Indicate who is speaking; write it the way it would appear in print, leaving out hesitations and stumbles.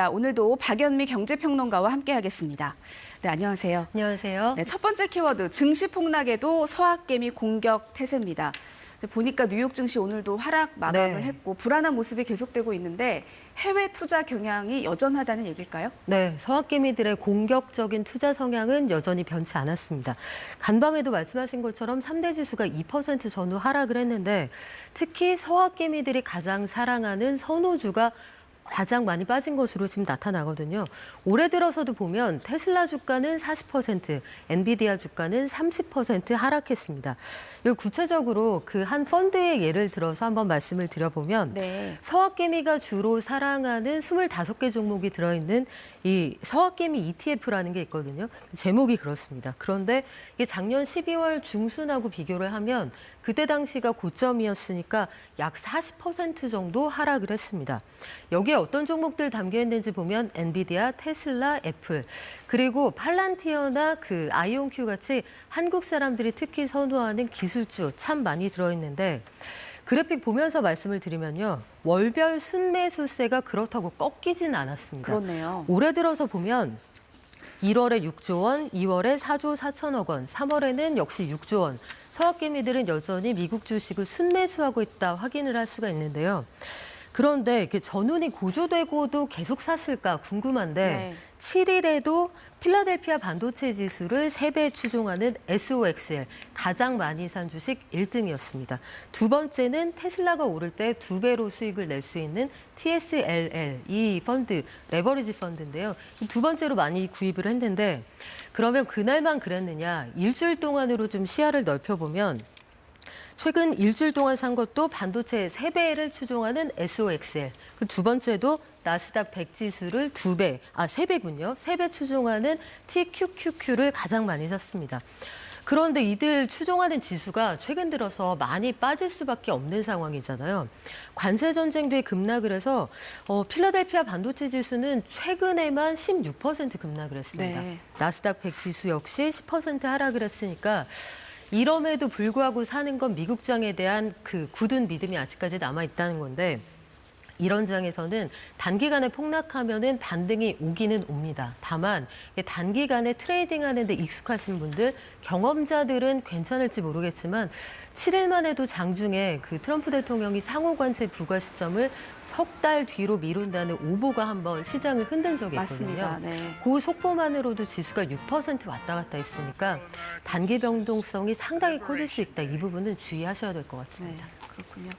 Speaker 1: 오늘도 박연미 경제평론가와 함께하겠습니다. 네, 안녕하세요.
Speaker 2: 안녕하세요.
Speaker 1: 네, 첫 번째 키워드, 증시 폭락에도 서학개미 공격 태세입니다. 보니까 뉴욕 증시 오늘도 하락 마감을 했고 불안한 모습이 계속되고 있는데 해외 투자 경향이 여전하다는 얘기일까요?
Speaker 2: 네, 서학개미들의 공격적인 투자 성향은 여전히 변치 않았습니다. 간밤에도 말씀하신 것처럼 3대 지수가 2% 전후 하락을 했는데 특히 서학개미들이 가장 사랑하는 선호주가 가장 많이 빠진 것으로 지금 나타나거든요. 올해 들어서도 보면 테슬라 주가는 40%, 엔비디아 주가는 30% 하락했습니다. 이 구체적으로 그 한 펀드의 예를 들어서 한번 말씀을 드려보면 서학개미가 주로 사랑하는 25개 종목이 들어있는 이 서학개미 ETF라는 게 있거든요. 제목이 그렇습니다. 그런데 이게 작년 12월 중순하고 비교를 하면 그때 당시가 고점이었으니까 약 40% 정도 하락을 했습니다. 여기에 어떤 종목들 담겨 있는지 보면 엔비디아, 테슬라, 애플, 그리고 팔란티어나 그 아이온큐 같이 한국 사람들이 특히 선호하는 기술주 참 많이 들어있는데 그래픽 보면서 말씀을 드리면요. 월별 순매수세가 그렇다고 꺾이진 않았습니다.
Speaker 1: 그렇네요.
Speaker 2: 올해 들어서 보면 1월에 6조 원, 2월에 4조 4천억 원, 3월에는 역시 6조 원. 서학개미들은 여전히 미국 주식을 순매수하고 있다 확인을 할 수가 있는데요. 그런데 이렇게 전운이 고조되고도 계속 샀을까 궁금한데 7일에도 필라델피아 반도체 지수를 3배 추종하는 SOXL, 가장 많이 산 주식 1등이었습니다. 두 번째는 테슬라가 오를 때 2배로 수익을 낼 수 있는 TSLL, 이 펀드, 레버리지 펀드인데요. 두 번째로 많이 구입을 했는데 그러면 그날만 그랬느냐, 일주일 동안으로 좀 시야를 넓혀보면 최근 일주일 동안 산 것도 반도체 3배를 추종하는 SOXL. 그 두 번째도 나스닥 100 지수를 3배군요. 3배 추종하는 TQQQ를 가장 많이 샀습니다. 그런데 이들 추종하는 지수가 최근 들어서 많이 빠질 수밖에 없는 상황이잖아요. 관세 전쟁 뒤에 급락을 해서 필라델피아 반도체 지수는 최근에만 16% 급락을 했습니다. 나스닥 100 지수 역시 10% 하락을 했으니까 이럼에도 불구하고 사는 건 미국장에 대한 그 굳은 믿음이 아직까지 남아있다는 건데 이런 장에서는 단기간에 폭락하면은 반등이 오기는 옵니다. 다만 단기간에 트레이딩하는 데 익숙하신 분들, 경험자들은 괜찮을지 모르겠지만 7일만 해도 장중에 그 트럼프 대통령이 상호 관세 부과 시점을 석 달 뒤로 미룬다는 오보가 한번 시장을 흔든 적이 있거든요.
Speaker 1: 맞습니다.
Speaker 2: 그 속보만으로도 지수가 6% 왔다 갔다 했으니까 단기 변동성이 상당히 커질 수 있다. 이 부분은 주의하셔야 될 것 같습니다.
Speaker 1: 그렇군요.